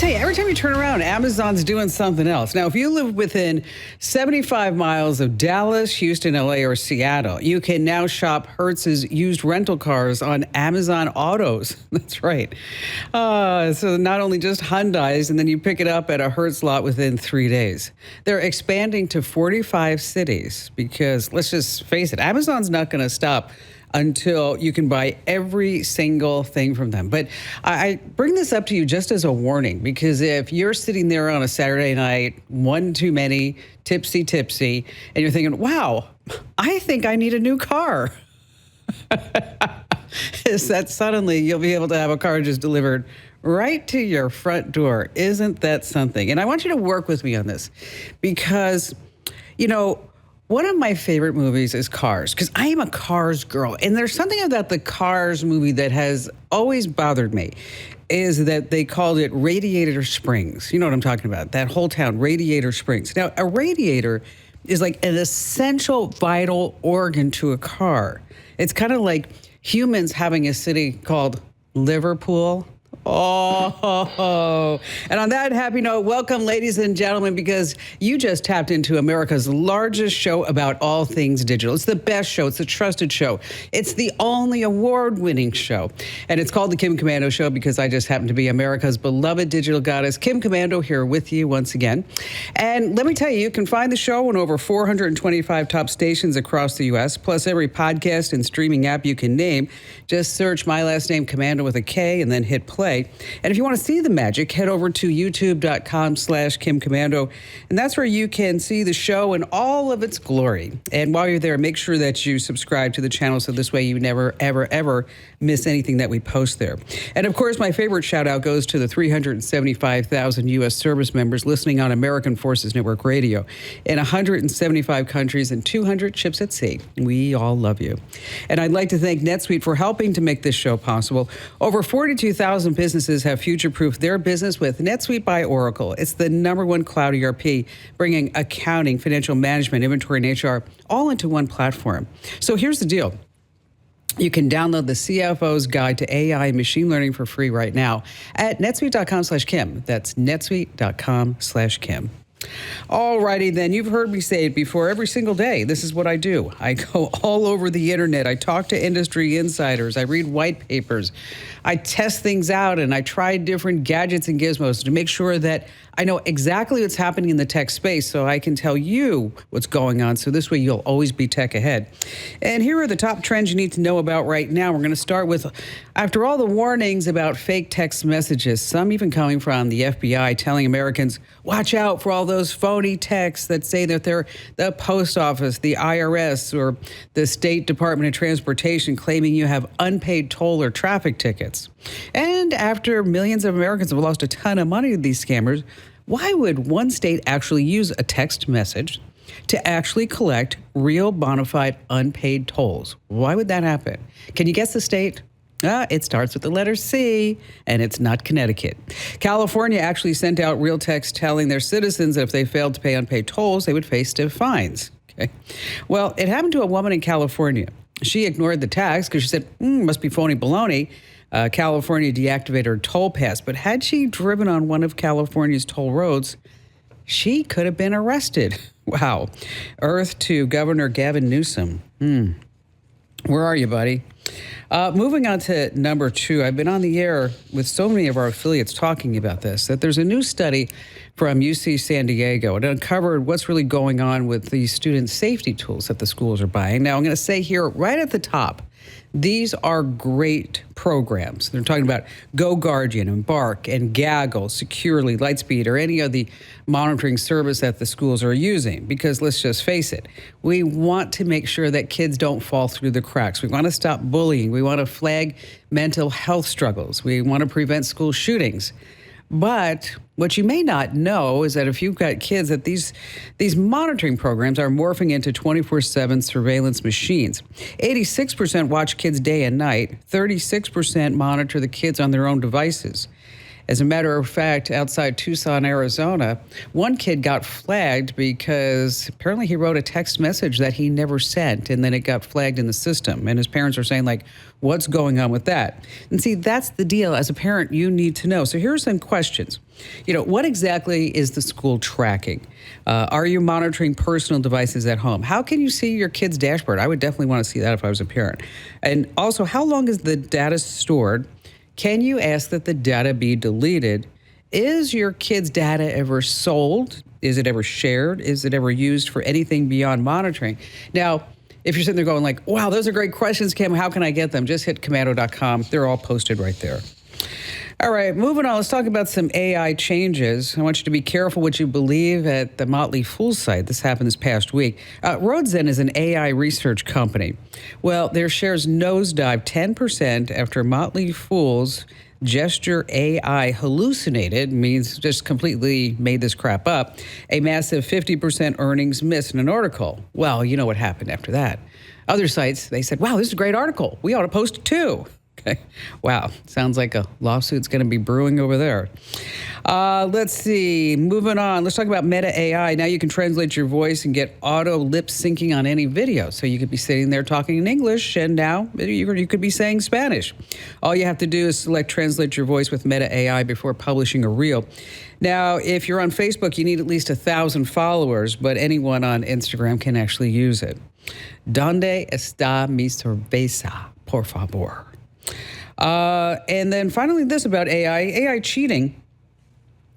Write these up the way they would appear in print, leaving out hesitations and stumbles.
tell you, every time you turn around, Amazon's doing something else. Now, if you live within 75 miles of Dallas, Houston, LA, or Seattle, you can now shop Hertz's used rental cars on Amazon Autos. That's right. So not only just Hyundais, and then you pick it up at a Hertz lot within 3 days. They're expanding to 45 cities because, let's just face it, Amazon's not going to stop until you can buy every single thing from them. But I bring this up to you just as a warning, because if you're sitting there on a Saturday night, one too many, tipsy, and you're thinking, wow, I think I need a new car. Is that suddenly you'll be able to have a car just delivered right to your front door. Isn't that something? And I want you to work with me on this because, you know, one of my favorite movies is Cars, because I am a Cars girl. And there's something about the Cars movie that has always bothered me, is that they called it Radiator Springs. You know what I'm talking about, that whole town, Radiator Springs. Now, a radiator is like an essential, vital organ to a car. It's kind of like humans having a city called Liverpool. Oh, and on that happy note, welcome, ladies and gentlemen, because you just tapped into America's largest show about all things digital. It's the best show. It's the trusted show. It's the only award-winning show. And it's called The Kim Komando Show because I just happen to be America's beloved digital goddess, Kim Komando, here with you once again. And let me tell you, you can find the show on over 425 top stations across the U.S., plus every podcast and streaming app you can name. Just search my last name, Komando with a K, and then hit play. And if you want to see the magic, head over to youtube.com/Kim Komando. And that's where you can see the show in all of its glory. And while you're there, make sure that you subscribe to the channel so this way you never, ever miss anything that we post there. And of course, my favorite shout out goes to the 375,000 U.S. service members listening on American Forces Network Radio in 175 countries and 200 ships at sea. We all love you. And I'd like to thank NetSuite for helping to make this show possible. Over 42,000 businesses have future-proofed their business with NetSuite by Oracle. It's the #1 cloud ERP, bringing accounting, financial management, inventory, and HR all into one platform. So here's the deal. You can download the CFO's Guide to AI and Machine Learning for free right now at netsuite.com/Kim. That's netsuite.com/Kim. All righty, then. You've heard me say it before every single day. This is what I do. I go all over the internet. I talk to industry insiders. I read white papers. I test things out, and I try different gadgets and gizmos to make sure that I know exactly what's happening in the tech space so I can tell you what's going on. So this way you'll always be tech ahead. And here are the top trends you need to know about right now. We're going to start with, after all the warnings about fake text messages, some even coming from the FBI telling Americans, watch out for all those phony texts that say that they're the post office, the IRS, or the State Department of Transportation claiming you have unpaid toll or traffic tickets. And after millions of Americans have lost a ton of money to these scammers, why would one state actually use a text message to actually collect real bona fide unpaid tolls? Why would that happen? Can you guess the state? It starts with the letter C, and it's not Connecticut. California actually sent out real text telling their citizens that if they failed to pay unpaid tolls, they would face stiff fines. Okay. Well, it happened to a woman in California. She ignored the tax because she said, must be phony baloney. California deactivated her toll pass. But had she driven on one of California's toll roads, she could have been arrested. Wow. Earth to Governor Gavin Newsom. Where are you, buddy? Moving on to number 2, I've been on the air with so many of our affiliates talking about this, that there's a new study from UC San Diego. It uncovered what's really going on with the student safety tools that the schools are buying. Now, I'm going to say here right at the top, these are great programs. They're talking about Go Guardian, Embark, and Gaggle, Securely, Lightspeed, or any of the monitoring service that the schools are using. Because let's just face it, we want to make sure that kids don't fall through the cracks. We want to stop bullying. We want to flag mental health struggles. We want to prevent school shootings. But what you may not know is that if you've got kids, that these monitoring programs are morphing into 24/7 surveillance machines. 86% watch kids day and night. 36% monitor the kids on their own devices. As a matter of fact, outside Tucson, Arizona, one kid got flagged because apparently he wrote a text message that he never sent, and then it got flagged in the system. And his parents are saying, like, what's going on with that? And see, that's the deal. As a parent, you need to know. So here are some questions. What exactly is the school tracking? Are you monitoring personal devices at home? How can you see your kid's dashboard? I would definitely want to see that if I was a parent. And also, how long is the data stored? Can you ask that the data be deleted? Is your kid's data ever sold? Is it ever shared? Is it ever used for anything beyond monitoring? Now, if you're sitting there going like, wow, those are great questions, Kim, how can I get them? Just hit Komando.com. They're all posted right there. All right, moving on. Let's talk about some AI changes. I want you to be careful what you believe at the Motley Fool site. This happened this past week. Roadzen is an AI research company. Well, their shares nosedived 10% after Motley Fool's gesture AI hallucinated, means just completely made this crap up, a massive 50% earnings miss in an article. Well, you know what happened after that. Other sites, they said, wow, this is a great article. We ought to post it too. Okay. Wow. Sounds like a lawsuit's going to be brewing over there. Let's see. Moving on. Let's talk about Meta AI. Now you can translate your voice and get auto lip syncing on any video. So you could be sitting there talking in English, and now you could be saying Spanish. All you have to do is select translate your voice with Meta AI before publishing a reel. Now, if you're on Facebook, you need at least 1,000 followers, but anyone on Instagram can actually use it. ¿Dónde está mi cerveza, por favor? And then finally, this about AI. AI cheating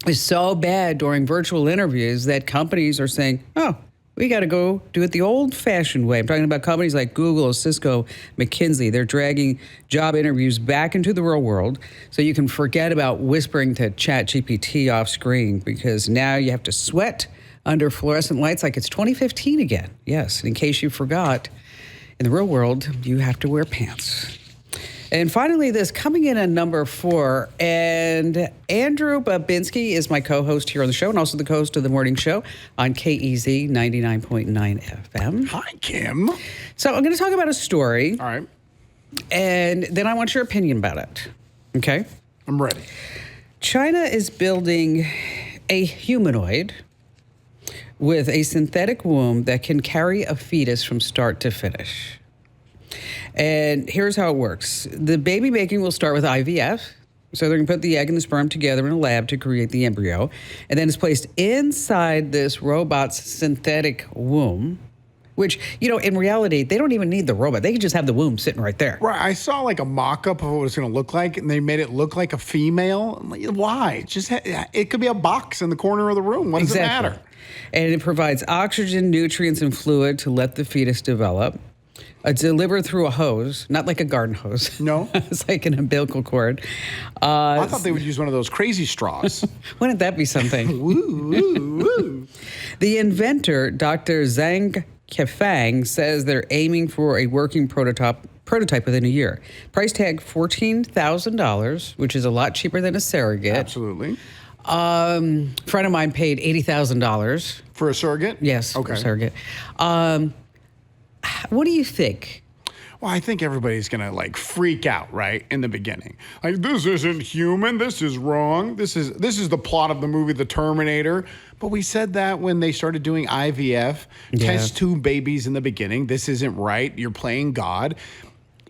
is so bad during virtual interviews that companies are saying, oh, we got to go do it the old-fashioned way. I'm talking about companies like Google, Cisco, McKinsey. They're dragging job interviews back into the real world so you can forget about whispering to ChatGPT off screen, because now you have to sweat under fluorescent lights like it's 2015 again. Yes, in case you forgot, in the real world, you have to wear pants. And finally, this coming in at number 4, and Andrew Babinski is my co-host here on the show and also the co-host of the morning show on KEZ 99.9 FM. Hi, Kim. So I'm going to talk about a story. All right. And then I want your opinion about it. Okay? I'm ready. China is building a humanoid with a synthetic womb that can carry a fetus from start to finish. And here's how it works. The baby making will start with IVF. So they're going to put the egg and the sperm together in a lab to create the embryo. And then it's placed inside this robot's synthetic womb, which, in reality, they don't even need the robot. They can just have the womb sitting right there. Right. I saw like a mock-up of what it's going to look like, and they made it look like a female. I'm like, why? It could be a box in the corner of the room. What does it matter? And it provides oxygen, nutrients, and fluid to let the fetus develop. It's delivered through a hose, not like a garden hose. No. It's like an umbilical cord. I thought they would use one of those crazy straws. Wouldn't that be something? Woo, woo, woo. The inventor, Dr. Zhang Kefang, says they're aiming for a working prototype within a year. Price tag $14,000, which is a lot cheaper than a surrogate. Absolutely. Friend of mine paid $80,000. For a surrogate? Yes, okay. For a surrogate. What do you think? Well, I think everybody's going to freak out, right, in the beginning. Like, this isn't human. This is wrong. This is the plot of the movie The Terminator. But we said that when they started doing IVF, test tube babies in the beginning. This isn't right. You're playing God.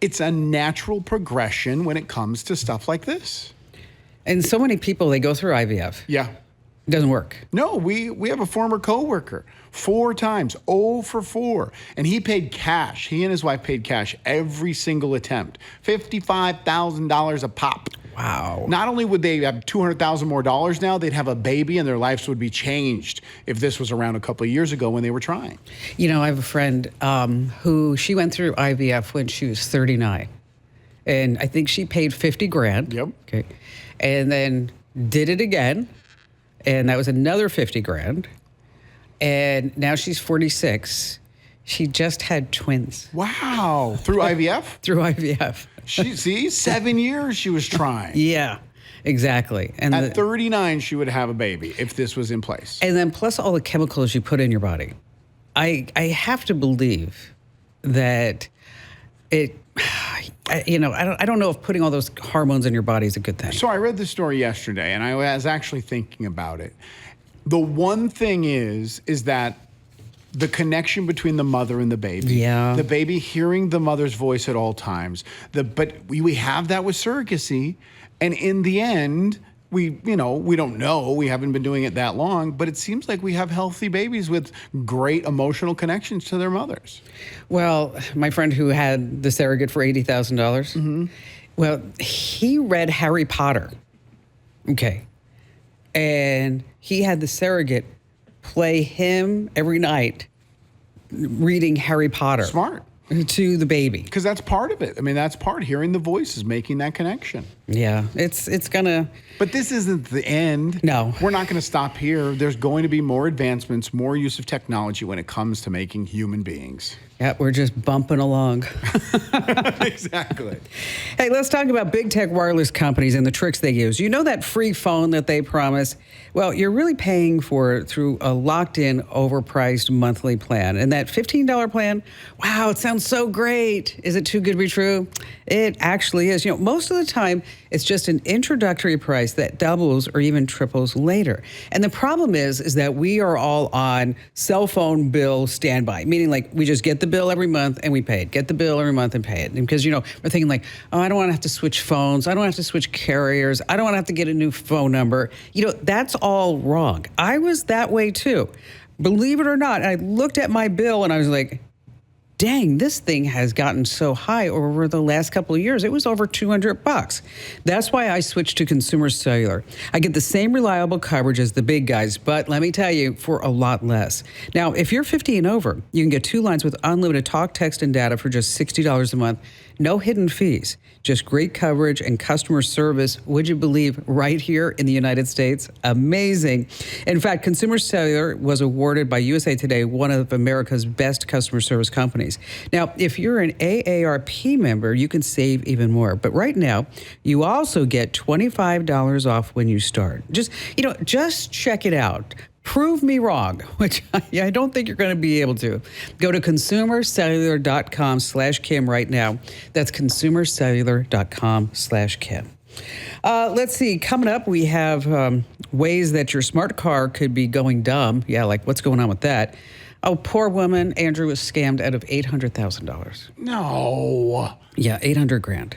It's a natural progression when it comes to stuff like this. And so many people, they go through IVF. Yeah. It doesn't work. No, we have a former coworker, 4 times, 0 for 4. And he paid cash. He and his wife paid cash every single attempt. $55,000 a pop. Wow. Not only would they have $200,000 more dollars now, they'd have a baby and their lives would be changed if this was around a couple of years ago when they were trying. I have a friend who she went through IVF when she was 39. And I think she paid $50,000. Yep. Okay. And then did it again. And that was another $50,000. And now she's 46. She just had twins. Wow. Through IVF? Through IVF. See, 7 years she was trying. Yeah, exactly. And at 39, she would have a baby if this was in place. And then plus all the chemicals you put in your body. I have to believe that it, I don't know if putting all those hormones in your body is a good thing. So I read this story yesterday, and I was actually thinking about it. The one thing is that the connection between the mother and the baby. Yeah. The baby hearing the mother's voice at all times. But we have that with surrogacy, and in the end, we don't know. We haven't been doing it that long, but it seems like we have healthy babies with great emotional connections to their mothers. Well, my friend who had the surrogate for $80,000, well, he read Harry Potter. Okay. And he had the surrogate play him every night reading Harry Potter. Smart. To the baby. Because that's part of it. I mean, that's part. Hearing the voices, making that connection. Yeah, it's gonna... But this isn't the end. No. We're not going to stop here. There's going to be more advancements, more use of technology when it comes to making human beings. Yeah, we're just bumping along. Exactly. Hey, let's talk about big tech wireless companies and the tricks they use. You know that free phone that they promise? Well, you're really paying for it through a locked-in, overpriced monthly plan. And that $15 plan, wow, it sounds so great. Is it too good to be true? It actually is. Most of the time, it's just an introductory price that doubles or even triples later. And the problem is that we are all on cell phone bill standby, meaning like we just get the bill every month and we pay it, get the bill every month and pay it. Because, we're thinking like, oh, I don't want to have to switch phones. I don't want to have to switch carriers. I don't want to have to get a new phone number. That's all wrong. I was that way too. Believe it or not, I looked at my bill and I was like, dang, this thing has gotten so high over the last couple of years. It was over $200. That's why I switched to Consumer Cellular. I get the same reliable coverage as the big guys, but let me tell you, for a lot less. Now, if you're 50 and over, you can get 2 lines with unlimited talk, text, and data for just $60 a month. No hidden fees, just great coverage and customer service, would you believe, right here in the United States? Amazing. In fact, Consumer Cellular was awarded by USA Today one of America's best customer service companies. Now, if you're an AARP member, you can save even more. But right now, you also get $25 off when you start. Just check it out. Prove me wrong, which I don't think you're going to be able to. Go to consumercellular.com/Kim right now. That's consumercellular.com/Kim. Let's see. Coming up, we have ways that your smart car could be going dumb. Yeah, like what's going on with that? Oh, poor woman. Andrew was scammed out of $800,000. No. Yeah, $800,000.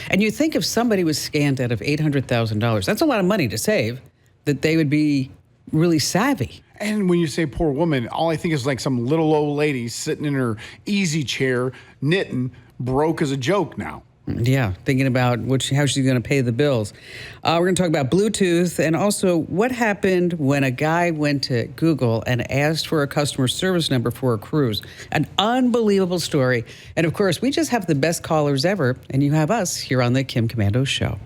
And you think if somebody was scammed out of $800,000, that's a lot of money to save, that they would be really savvy. And when you say poor woman, all I think is like some little old lady sitting in her easy chair, knitting, broke as a joke now. Yeah, thinking about how she's going to pay the bills. We're going to talk about Bluetooth and also what happened when a guy went to Google and asked for a customer service number for a cruise. An unbelievable story. And of course, we just have the best callers ever, and you have us here on the Kim Komando Show.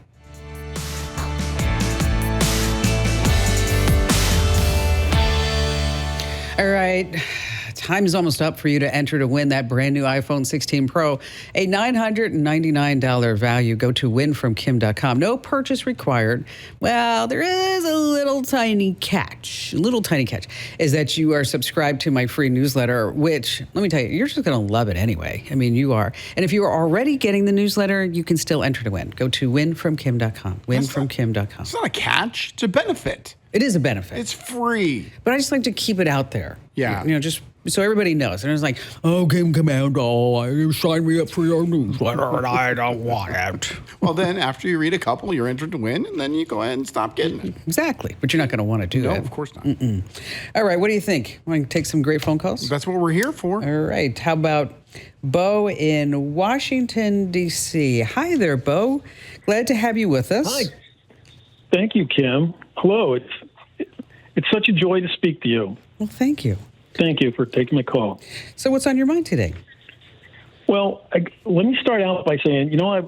All right, time is almost up for you to enter to win that brand new iPhone 16 Pro, a $999 value. Go to winfromkim.com. No purchase required. Well, there is a little tiny catch. Is that you are subscribed to my free newsletter, which, let me tell you, you're just going to love it anyway. I mean, you are. And if you are already getting the newsletter, you can still enter to win. Go to winfromkim.com. Winfromkim.com. It's not a catch. It's a benefit. It is a benefit. It's free. But I just like to keep it out there. Yeah. Just so everybody knows. And it's like, oh, Kim Komando, you signed me up for your newsletter, and I don't want it. Well, then after you read a couple, you're entered to win, and then you go ahead and stop getting it. Exactly. But you're not going to want to do that. No, of course not. All right, what do you think? Want to take some great phone calls? That's what we're here for. All right. How about Bo in Washington, D.C.? Hi there, Bo. Glad to have you with us. Hi. Thank you, Kim. Hello. It's such a joy to speak to you. Well, thank you. Thank you for taking my call. So what's on your mind today? Well, let me start out by saying, I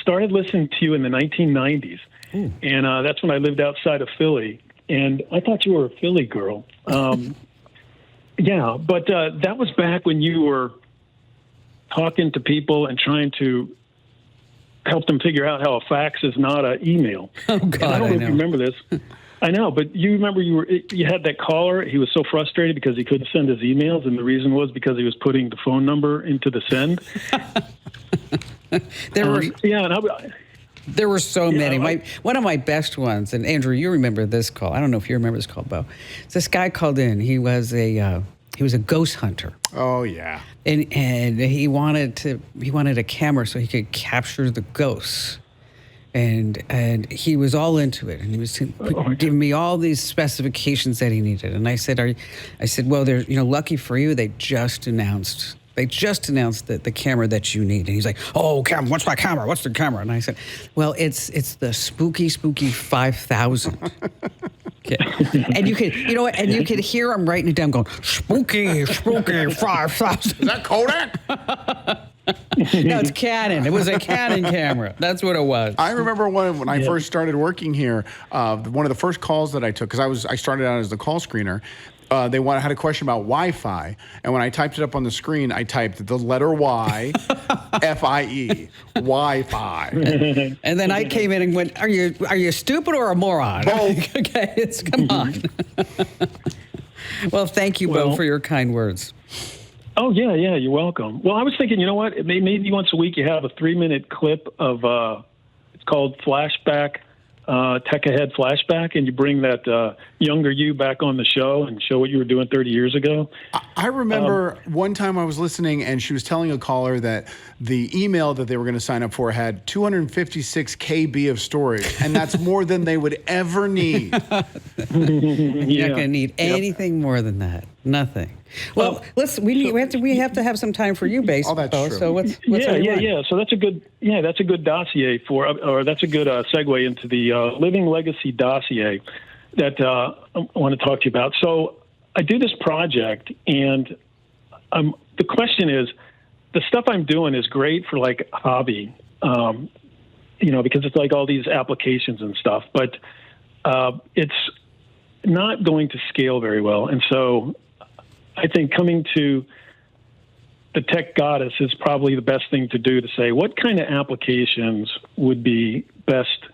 started listening to you in the 1990s, and that's when I lived outside of Philly, and I thought you were a Philly girl. Yeah, but that was back when you were talking to people and trying to help them figure out how a fax is not an email. Oh, God, I don't know if know. you remember this. I know, but you remember you had that caller. He was so frustrated because he couldn't send his emails, and the reason was because he was putting the phone number into the send. There were Yeah, and there were so many. I- One of my best ones, and Andrew, you remember this call. I don't know if you remember this call, Bo. This guy called in. He was a ghost hunter. Oh yeah. And he wanted a camera so he could capture the ghosts. And he was all into it, and he was giving me all these specifications that he needed. And I said, well, there's, lucky for you, they just announced the camera that you need. And he's like, oh, camera, what's my camera? What's the camera? And I said, well, it's the spooky 5000. Okay. And you could, and you could hear him writing it down, going, spooky 5000. Is that Kodak? No, it's Canon. It was a Canon camera. That's what it was. I remember when I first started working here, one of the first calls that I took, because I started out as the call screener. They had a question about Wi-Fi, and when I typed it up on the screen, I typed the letter Y, F-I-E, Wi-Fi. And then I came in and went, "Are you stupid or a moron?" Both. Okay, come on. Well, thank you, Bo, for your kind words. Oh, yeah, you're welcome. Well, I was thinking, you know what? Maybe once a week you have a 3-minute clip of, it's called Flashback, Tech Ahead Flashback, and you bring that younger you back on the show and show what you were doing 30 years ago. I remember one time I was listening, and she was telling a caller that the email that they were going to sign up for had 256 KB of storage, and that's more than they would ever need. You're not going to need anything more than that. Nothing. Well, we have to have some time for you, basically. Oh, that's true. So what's on your mind? So that's a good dossier that's a good segue into the Living Legacy dossier that I want to talk to you about. So I do this project, and the question is, the stuff I'm doing is great for like hobby, because it's like all these applications and stuff, but it's not going to scale very well. And so I think coming to the tech goddess is probably the best thing to do, to say what kind of applications would be best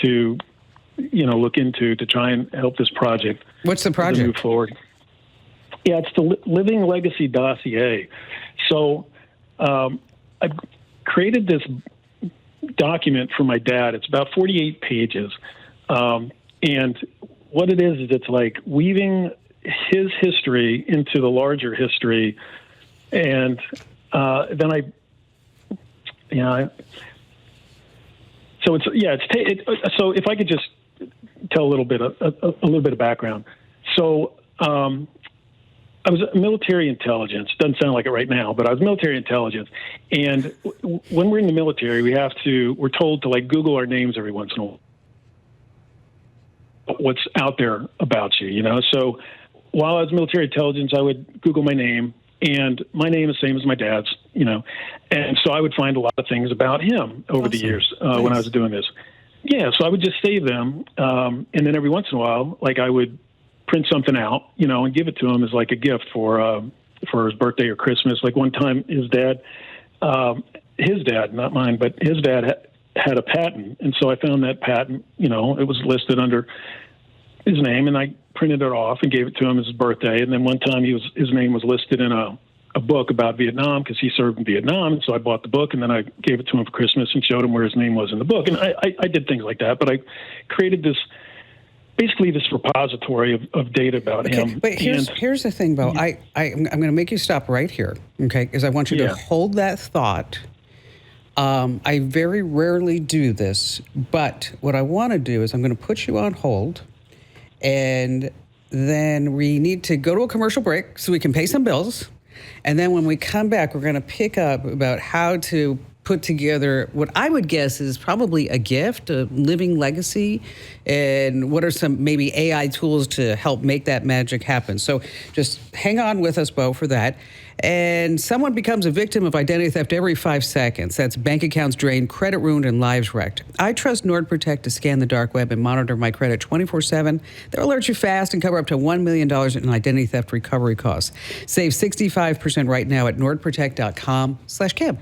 to, look into to try and help this project. What's the project? Move forward. Yeah, it's the Living Legacy dossier. So I created this document for my dad. It's about 48 pages. And what it is it's like weaving his history into the larger history. And then so if I could just tell a little bit of background. So I was military intelligence. Doesn't sound like it right now, but I was military intelligence. And when we're in the military, we're told to like Google our names every once in a while. What's out there about you, So while I was military intelligence, I would Google my name, and my name is the same as my dad's, And so I would find a lot of things about him over the years when I was doing this. Yeah, so I would just save them, and then every once in a while, like I would print something out, and give it to him as like a gift for his birthday or Christmas. Like one time, his dad, not mine, but his dad had a patent, and so I found that patent. It was listed under his name, and I printed it off and gave it to him as his birthday. And then one time, his name was listed in a book about Vietnam because he served in Vietnam, and so I bought the book, and then I gave it to him for Christmas and showed him where his name was in the book. And I did things like that, but I created this repository of data about him. But here's the thing, Bo. I'm going to make you stop right here, okay? Because I want you to hold that thought. I very rarely do this, but what I want to do is I'm going to put you on hold, and then we need to go to a commercial break so we can pay some bills. And then when we come back, we're going to pick up about how to put together what I would guess is probably a gift, a living legacy, and what are some maybe AI tools to help make that magic happen. So just hang on with us, Bo, for that. And someone becomes a victim of identity theft every 5 seconds. That's bank accounts drained, credit ruined, and lives wrecked. I trust NordProtect to scan the dark web and monitor my credit 24/7. They'll alert you fast and cover up to $1 million in identity theft recovery costs. Save 65% right now at nordprotect.com/Kim.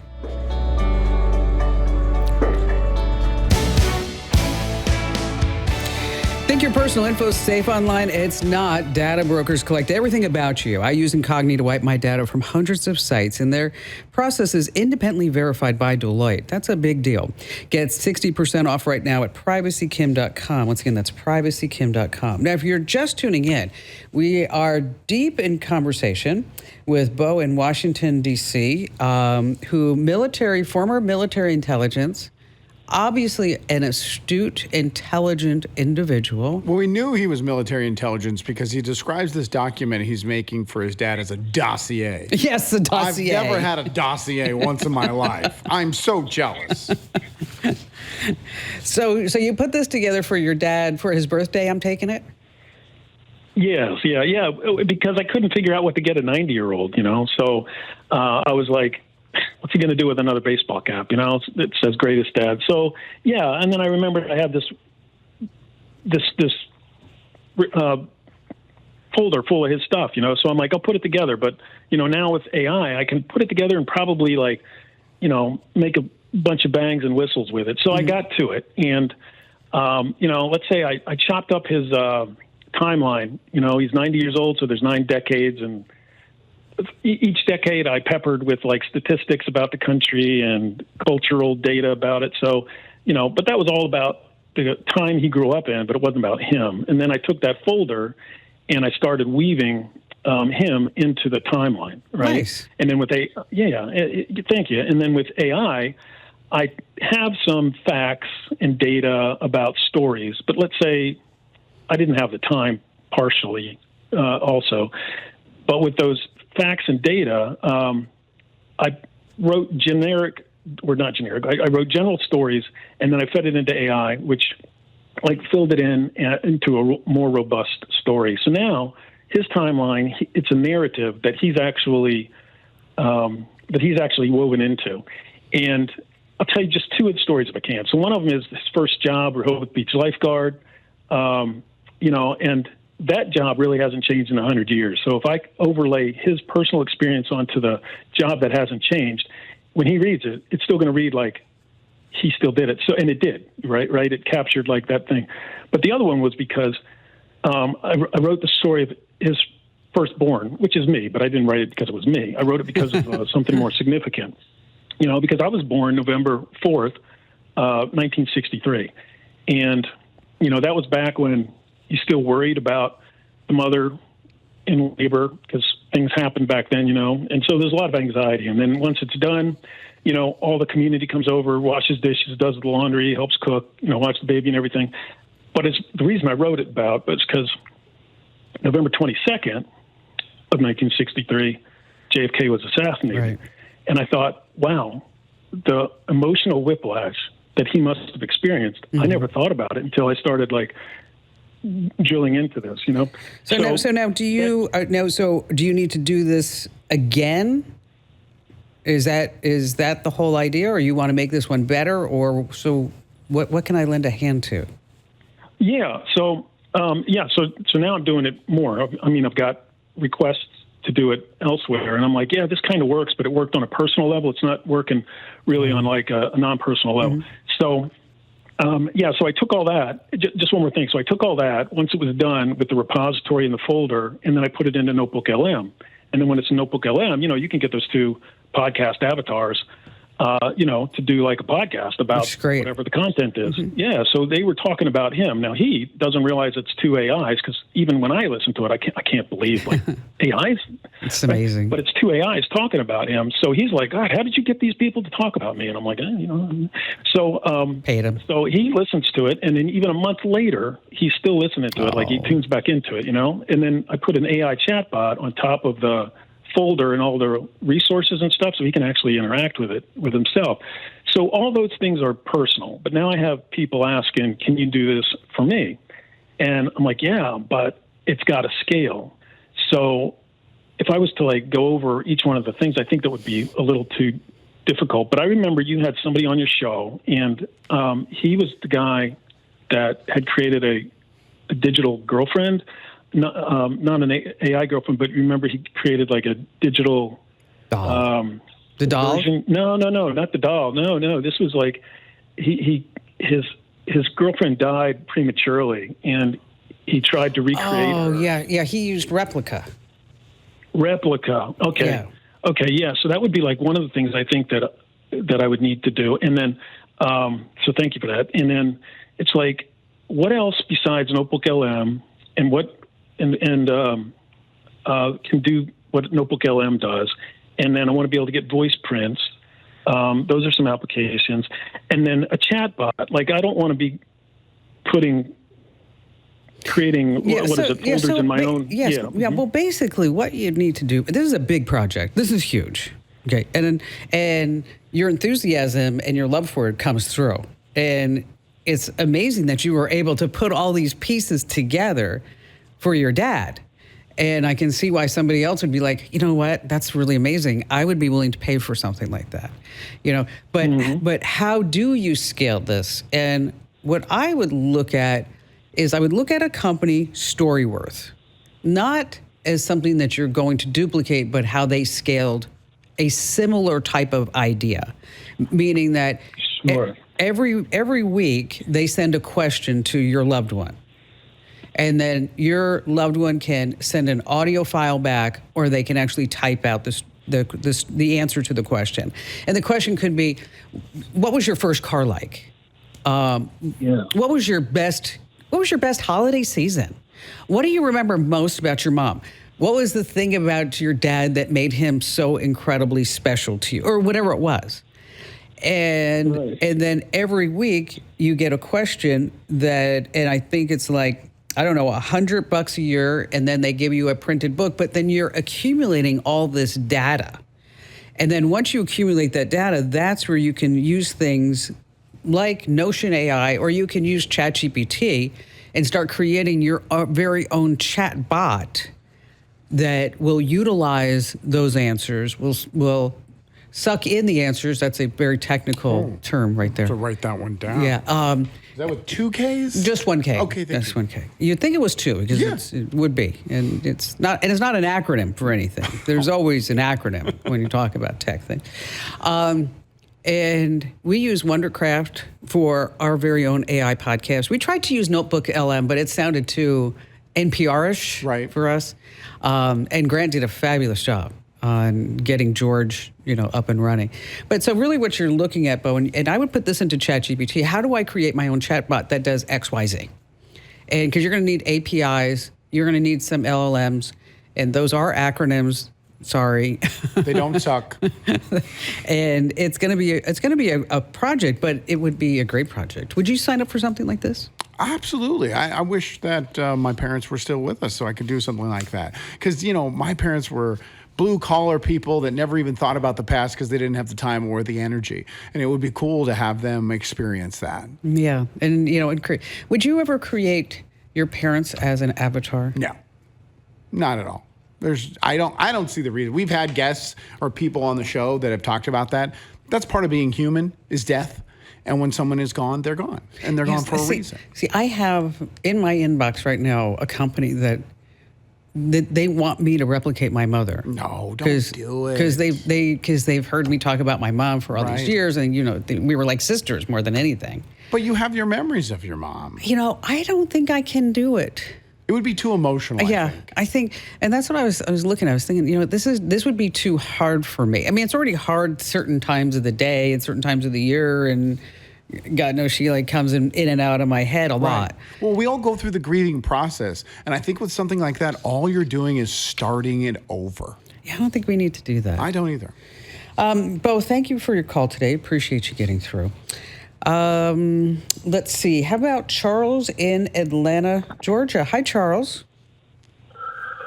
Think your personal info is safe online? It's not. Data brokers collect everything about you. I use Incognito to wipe my data from hundreds of sites, and their process is independently verified by Deloitte. That's a big deal. Get 60% off right now at privacykim.com. Once again, that's privacykim.com. Now, if you're just tuning in, we are deep in conversation with Bo in Washington, D.C., former military intelligence, obviously an astute, intelligent individual. Well, we knew he was military intelligence because he describes this document he's making for his dad as a dossier. Yes, a dossier. I've never had a dossier once in my life. I'm so jealous. So you put this together for your dad for his birthday, I'm taking it? Yes, yeah, because I couldn't figure out what to get a 90-year-old, So I was like, what's he going to do with another baseball cap? It says greatest dad. So, yeah. And then I remembered I had this folder full of his stuff, So I'm like, I'll put it together. But, now with AI, I can put it together and probably make a bunch of bangs and whistles with it. So I got to it. And, let's say I chopped up his timeline. He's 90 years old, so there's 9 decades, and each decade I peppered with statistics about the country and cultural data about it. So, but that was all about the time he grew up in, but it wasn't about him. And then I took that folder and I started weaving him into the timeline. Right. Nice. And then with thank you. And then with AI, I have some facts and data about stories, but let's say I didn't have the time partially also, but with those facts and data, I wrote I wrote general stories, and then I fed it into AI, which filled it into a more robust story. So now his timeline, it's a narrative that he's actually woven into. And I'll tell you just 2 of the stories if I can. So one of them is his first job, Rehoboth Beach lifeguard, and that job really hasn't changed in 100 years. So if I overlay his personal experience onto the job that hasn't changed, when he reads it, it's still going to read like he still did it. So, and it did, right? It captured that thing. But the other one was because I wrote the story of his firstborn, which is me, but I didn't write it because it was me. I wrote it because of something more significant, because I was born November 4th, 1963. And, that was back when you still worried about the mother in labor because things happened back then, and so there's a lot of anxiety. And then once it's done, all the community comes over, washes dishes, does the laundry, helps cook, watch the baby and everything. But the reason I wrote it about was because November 22nd of 1963, JFK was assassinated. Right. And I thought, wow, the emotional whiplash that he must have experienced, I never thought about it until I started drilling into this, So now, do you do you need to do this again? Is that the whole idea, or you want to make this one better, or so? What can I lend a hand to? Yeah. So now I'm doing it more. I've got requests to do it elsewhere, and I'm like, yeah, this kind of works, but it worked on a personal level. It's not working really on a non-personal level. So. So I took all that, just one more thing. So I took all that once it was done with the repository and the folder, and then I put it into Notebook LM. And then when it's in Notebook LM, you can get those 2 podcast avatars, to do a podcast about whatever the content is. Yeah. So they were talking about him. Now he doesn't realize it's 2 AIs because even when I listen to it, I can't believe AIs. It's amazing. But it's 2 AIs talking about him. So he's like, God, how did you get these people to talk about me? And I'm like, So paid him. So he listens to it, and then even a month later, he's still listening to it. He tunes back into it, And then I put an AI chatbot on top of the folder and all the resources and stuff so he can actually interact with it with himself. So all those things are personal. But now I have people asking, can you do this for me? And I'm like, yeah, but it's got a scale. So if I was to go over each one of the things, I think that would be a little too difficult. But I remember you had somebody on your show, and he was the guy that had created a digital girlfriend. Not an AI girlfriend, but remember he created a digital doll. The doll? Version. No, not the doll. No. This was his girlfriend died prematurely, and he tried to recreate. Oh, yeah. He used replica. Replica. Okay. Yeah. Okay. Yeah. So that would be like one of the things I think that I would need to do. And then, so thank you for that. And then it's like, what else besides Notebook LM and can do what Notebook LM does? And then I want to be able to get voice prints. Those are some applications. And then a chat bot. Like, I don't want to be creating folders in my own. Yes. Yeah. Well, basically, what you need to do. This is a big project. This is huge. Okay. And your enthusiasm and your love for it comes through. And it's amazing that you were able to put all these pieces together for your dad. And I can see why somebody else would be like, you know what, that's really amazing. I would be willing to pay for something like that, But how do you scale this? And what I would look at is I would look at a company StoryWorth, not as something that you're going to duplicate, but how they scaled a similar type of idea, meaning that every week they send a question to your loved one. And then your loved one can send an audio file back, or they can actually type out the answer to the question. And the question could be, what was your first car like? What was your best holiday season? What do you remember most about your mom? What was the thing about your dad that made him so incredibly special to you, or whatever it was? And then every week you get a question and I think it's like, I don't know, $100 a year, and then they give you a printed book, but then you're accumulating all this data. And then once you accumulate that data, that's where you can use things like Notion AI, or you can use ChatGPT and start creating your very own chat bot that will utilize those answers, will suck in the answers. That's a very technical term right there. To write that one down. Yeah. Is that with 2 Ks? Just 1 K. Okay, thank Just you. 1 K. You'd think it was 2 because it would be, and it's not. And it's not an acronym for anything. There's always an acronym when you talk about tech things. And we use Wondercraft for our very own AI podcast. We tried to use Notebook LM, but it sounded too NPR-ish for us. And Grant did a fabulous job on getting George, up and running. But so really what you're looking at, Bo, and I would put this into ChatGPT, how do I create my own chatbot that does X, Y, Z? And because you're going to need APIs, you're going to need some LLMs, and those are acronyms. Sorry. They don't suck. And it's going to be a project, but it would be a great project. Would you sign up for something like this? Absolutely. I wish that my parents were still with us so I could do something like that. Because, my parents were blue-collar people that never even thought about the past because they didn't have the time or the energy. And it would be cool to have them experience that. Yeah. And, would you ever create your parents as an avatar? No. Not at all. I don't see the reason. We've had guests or people on the show that have talked about that. That's part of being human, is death. And when someone is gone, they're gone. And they're gone for a reason. See, I have in my inbox right now a company that they want me to replicate my mother. No, don't do it. Because they've heard me talk about my mom for all these years, and we were like sisters more than anything. But you have your memories of your mom. I don't think I can do it. It would be too emotional. I think, and that's what I was looking at. I was thinking, this would be too hard for me. I mean, it's already hard certain times of the day and certain times of the year, and God knows she comes in and out of my head a lot. Well, we all go through the grieving process, and I think with something like that, all you're doing is starting it over. Yeah, I don't think we need to do that. I don't either. Bo, thank you for your call today. Appreciate you getting through. Let's see. How about Charles in Atlanta, Georgia? Hi, Charles.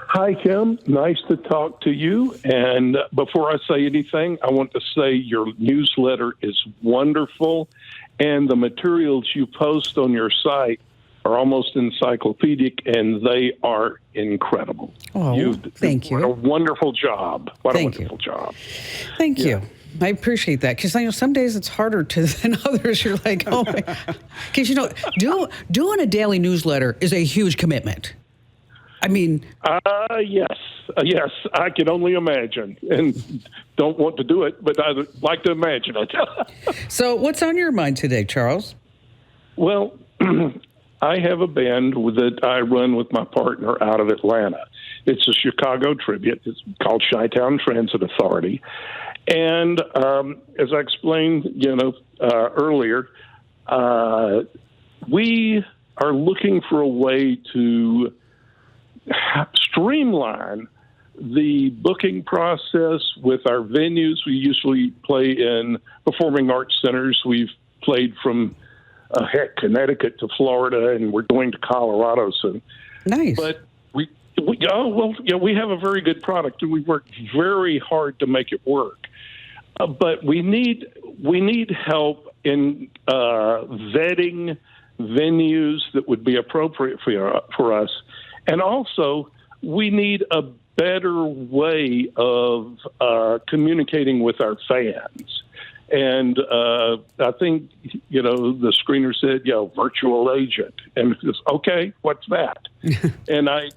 Hi, Kim. Nice to talk to you. And before I say anything, I want to say your newsletter is wonderful, and the materials you post on your site are almost encyclopedic, and they are incredible. Oh, thank you. What a wonderful job. Thank you. Thank you. I appreciate that, because some days it's harder than others. You're like, oh, because doing a daily newsletter is a huge commitment. I mean, yes, I can only imagine, and don't want to do it, but I'd like to imagine it. So, what's on your mind today, Charles? Well, I have a band that I run with my partner out of Atlanta. It's a Chicago tribute. It's called Chi-Town Transit Authority. And as I explained, earlier, we are looking for a way to streamline the booking process with our venues. We usually play in performing arts centers. We've played from Connecticut to Florida, and we're going to Colorado soon. Nice. But we have a very good product, and we work very hard to make it work. But we need help in vetting venues that would be appropriate for us, and also we need a better way of communicating with our fans. And I think, the screener said, virtual agent. And it's just, okay, what's that? And I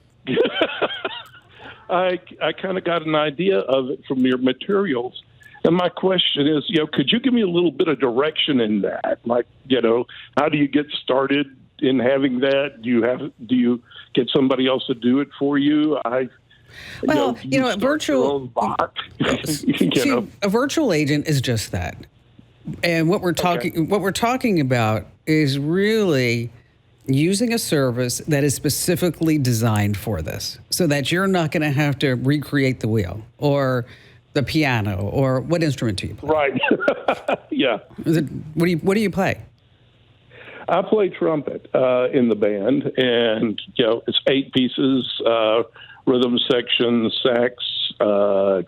kind of got an idea of it from your materials. And my question is, could you give me a little bit of direction in that? Like, how do you get started in having that? Do you get somebody else to do it for you? Well, a virtual a virtual agent is just that. And what we're talking about is really using a service that is specifically designed for this, so that you're not going to have to recreate the wheel or the piano or what instrument do you play? Right. Yeah. What do you play? I play trumpet in the band, and it's 8 pieces. Rhythm section, sax,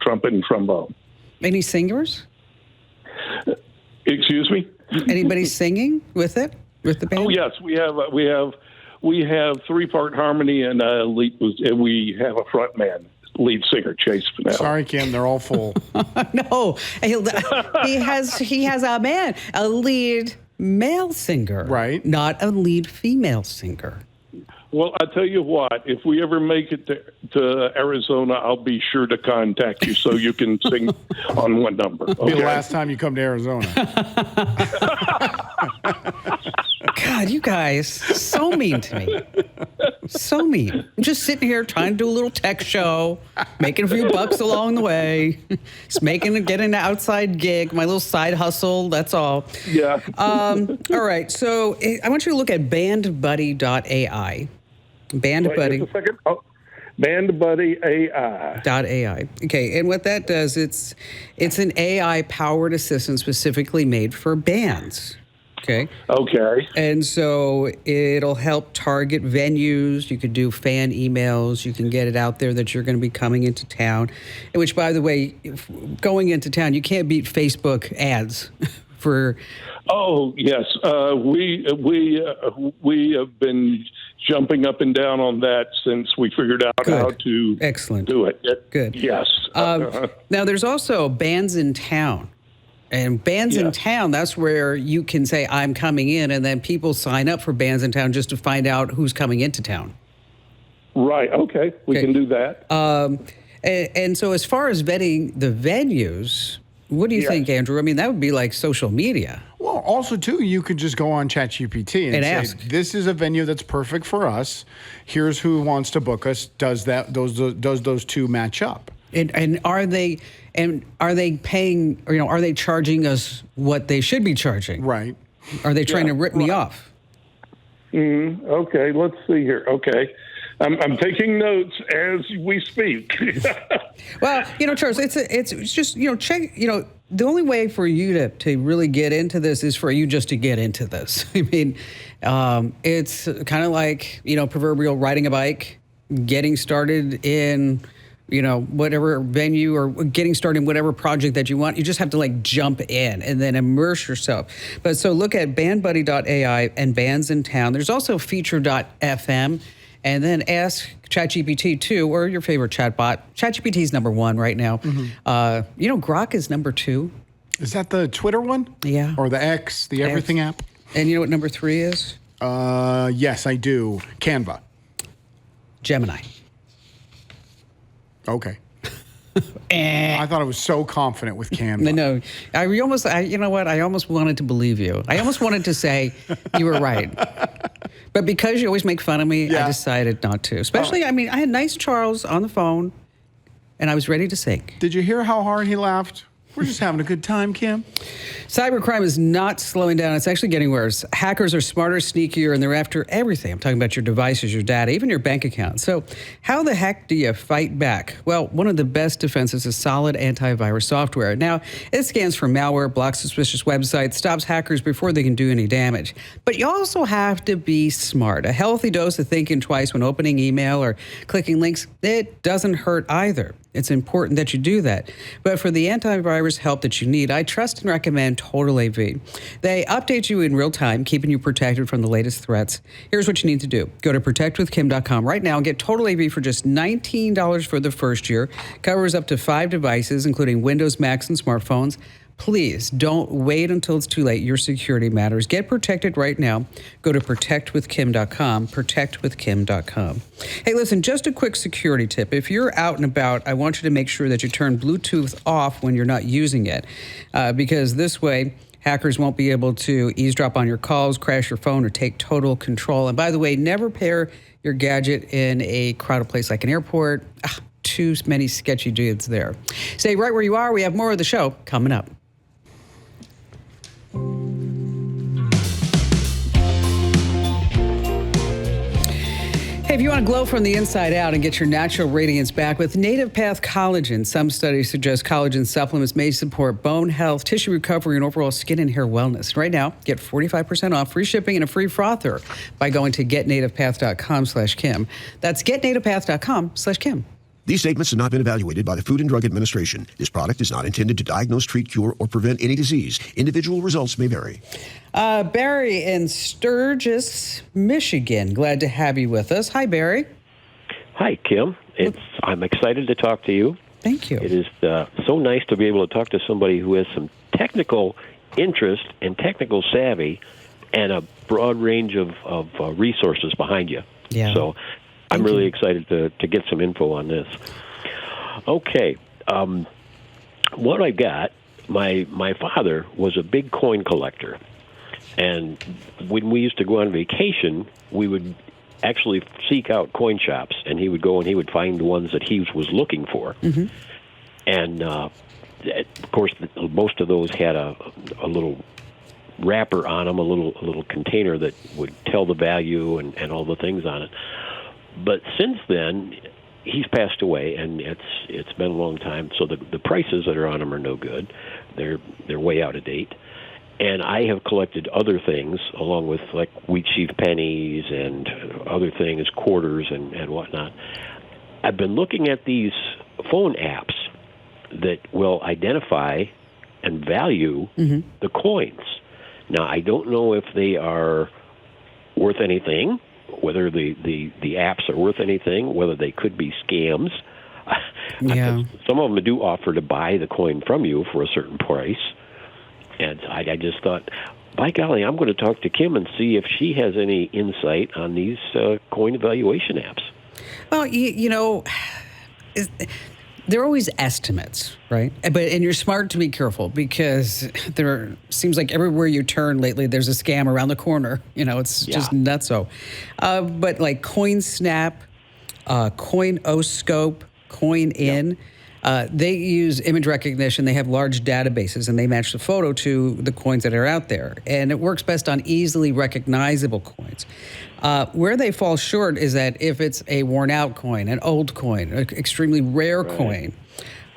trumpet, and trombone. Any singers? Excuse me? Anybody singing with the band? Oh yes, we have 3-part harmony and we have a front man, lead singer Chase Fennell. Sorry, Kim, they're all full. No, he has a lead male singer, right? Not a lead female singer. Well, I tell you what, if we ever make it to Arizona, I'll be sure to contact you so you can sing on one number. Okay? It'll be the last time you come to Arizona. God, you guys, so mean to me. So mean. I'm just sitting here trying to do a little tech show, making a few bucks along the way, just getting an outside gig, my little side hustle, that's all. Yeah. All right, so I want you to look at bandbuddy.ai. Bandbuddy. Wait, just a second. Oh, Bandbuddy AI. .ai. Okay, and what that does, it's an AI-powered assistant specifically made for bands. Okay. And so it'll help target venues. You could do fan emails. You can get it out there that you're going to be coming into town. Which, by the way, going into town, you can't beat Facebook ads for. Oh yes, we have been jumping up and down on that since we figured out how to do it. Good. Yes. Now there's also Bands in Town. And Bands in Town, that's where you can say, I'm coming in, and then people sign up for Bands in Town just to find out who's coming into town. Right, okay. We can do that. And so as far as vetting the venues, what do you think, Andrew? I mean, that would be like social media. Well, also, too, you could just go on ChatGPT and say, ask. this is a venue that's perfect for us. Here's who wants to book us. Does those two match up? And are they paying, or are they charging us what they should be charging? Right. Are they trying to rip me off? Okay, let's see here. Okay. I'm taking notes as we speak. Well, Charles, it's just, check, the only way for you to really get into this is for you just to get into this. I mean, it's kind of like, proverbial riding a bike, getting started in, whatever venue, or getting started in whatever project that you want. You just have to jump in and then immerse yourself. But so look at bandbuddy.ai and Bands in Town. There's also feature.fm, and then ask ChatGPT 2 or your favorite chatbot. ChatGPT is number 1 right now. Mm-hmm. Grok is number 2. Is that the Twitter one? Yeah. Or the X, the Everything app? And you know what number 3 is? Yes, I do. Canva. Gemini. Okay. I thought I was so confident with Canva. No, you know what? I almost wanted to believe you. I almost wanted to say you were right. But because you always make fun of me, Yeah. I decided not to. Especially, I mean, I had nice Charles on the phone, and I was ready to sink. Did you hear how hard he laughed? We're just having a good time, Kim. Cybercrime is not slowing down. It's actually getting worse. Hackers are smarter, sneakier, and they're after everything. I'm talking about your devices, your data, even your bank account. So how the heck do you fight back? Well, one of the best defenses is solid antivirus software. Now, it scans for malware, blocks suspicious websites, stops hackers before they can do any damage. But you also have to be smart. A healthy dose of thinking twice when opening email or clicking links, it doesn't hurt either. It's important that you do that. But for the antivirus help that you need, I trust and recommend Total AV. They update you in real time, keeping you protected from the latest threats. Here's what you need to do. Go to protectwithkim.com right now and get Total AV for just $19 for the first year. Covers up to 5 devices, including Windows, Macs, and smartphones. Please don't wait until it's too late. Your security matters. Get protected right now. Go to protectwithkim.com, protectwithkim.com. Hey, listen, just a quick security tip. If you're out and about, I want you to make sure that you turn Bluetooth off when you're not using it, because this way, hackers won't be able to eavesdrop on your calls, crash your phone, or take total control. And by the way, never pair your gadget in a crowded place like an airport. Too many sketchy dudes there. Stay right where you are. We have more of the show coming up. Hey, if you want to glow from the inside out and get your natural radiance back with Native Path Collagen, some studies suggest collagen supplements may support bone health, tissue recovery, and overall skin and hair wellness. Right now, get 45% off, free shipping, and a free frother by going to getnativepath.com/Kim. That's getnativepath.com/Kim. These statements have not been evaluated by the Food and Drug Administration. This product is not intended to diagnose, treat, cure, or prevent any disease. Individual results may vary. Barry in Sturgis, Michigan. Glad to have you with us. Hi, Barry. Hi, Kim. I'm excited to talk to you. Thank you. It is so nice to be able to talk to somebody who has some technical interest and technical savvy and a broad range of resources behind you. Yeah. So I'm really excited to get some info on this. Okay. What I got, my father was a big coin collector. And when we used to go on vacation, we would actually seek out coin shops, and he would go and he would find the ones that he was looking for. Mm-hmm. And, of course, most of those had a little wrapper on them, a little container that would tell the value and all the things on it. But since then, he's passed away, and it's been a long time. So the prices that are on them are no good; they're way out of date. And I have collected other things along with like wheat sheaf pennies and other things, quarters and whatnot. I've been looking at these phone apps that will identify and value the coins. Now, I don't know if they are worth anything, whether the apps are worth anything, whether they could be scams. Yeah. Some of them do offer to buy the coin from you for a certain price. And I just thought, by golly, I'm going to talk to Kim and see if she has any insight on these coin evaluation apps. Well, you know, they're always estimates, right? And you're smart to be careful because there seems like everywhere you turn lately, there's a scam around the corner. You know, it's just nutso. But like CoinSnap, CoinOscope, CoinIn, they use image recognition. They have large databases, and they match the photo to the coins that are out there. And it works best on easily recognizable coins. Where they fall short is that if it's a worn-out coin, an old coin, an extremely rare coin,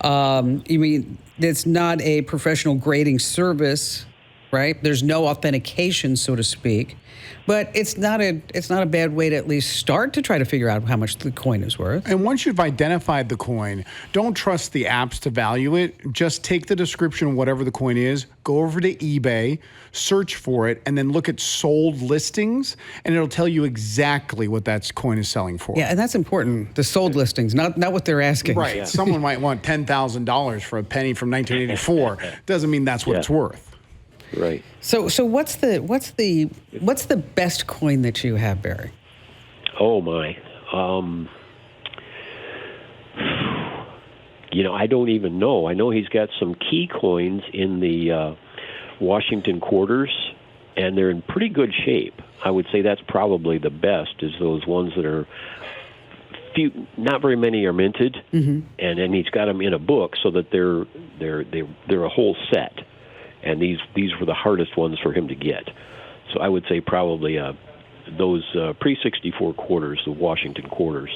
you mean it's not a professional grading service, right? There's no authentication, so to speak. But it's not a bad way to at least start to try to figure out how much the coin is worth. And once you've identified the coin, don't trust the apps to value it. Just take the description, whatever the coin is, go over to eBay, search for it, and then look at sold listings, and it'll tell you exactly what that coin is selling for. Yeah, and that's important. The sold listings, not what they're asking. Right. Yeah. Someone might want $10,000 for a penny from 1984. Doesn't mean that's what it's worth. Right. So what's the best coin that you have, Barry? Oh my. I don't even know. I know he's got some key coins in the Washington quarters, and they're in pretty good shape. I would say that's probably the best, is those ones that are few, not very many are minted, and then he's got them in a book so that they're a whole set. And these were the hardest ones for him to get. So I would say probably those pre-64 quarters, the Washington quarters.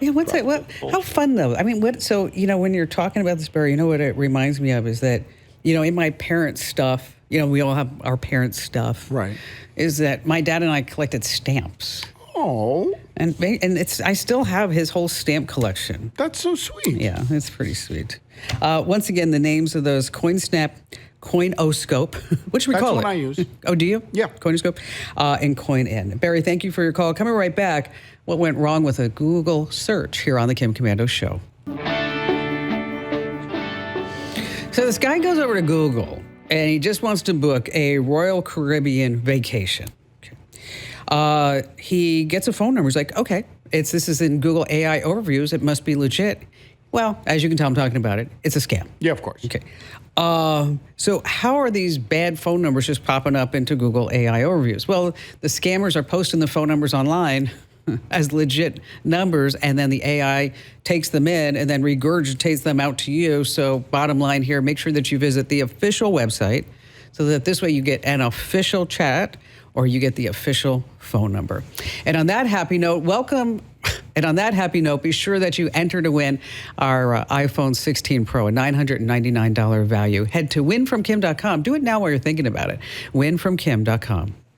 Yeah, what's that? What? How fun though. I mean, what? So when you're talking about this, Barry, what it reminds me of is that in my parents' stuff, we all have our parents' stuff. Right. Is that my dad and I collected stamps. Oh. And I still have his whole stamp collection. That's so sweet. Yeah, it's pretty sweet. Once again, the names of those CoinSnap, Coinoscope, which we call it. That's what I use. Oh, do you? Yeah. Coinoscope, and CoinN. Barry, thank you for your call. Coming right back, what went wrong with a Google search here on the Kim Komando Show. So this guy goes over to Google, and he just wants to book a Royal Caribbean vacation. He gets a phone number. He's like, okay, this is in Google AI overviews. It must be legit. Well, as you can tell, I'm talking about it. It's a scam. Yeah, of course. Okay. So how are these bad phone numbers just popping up into Google AI overviews? Well, the scammers are posting the phone numbers online as legit numbers, and then the AI takes them in and then regurgitates them out to you. So bottom line here, make sure that you visit the official website so that this way you get an official chat or you get the official phone number. And on that happy note, welcome. And on that happy note, be sure that you enter to win our iPhone 16 Pro, a $999 value. Head to winfromkim.com. Do it now while you're thinking about it. Winfromkim.com.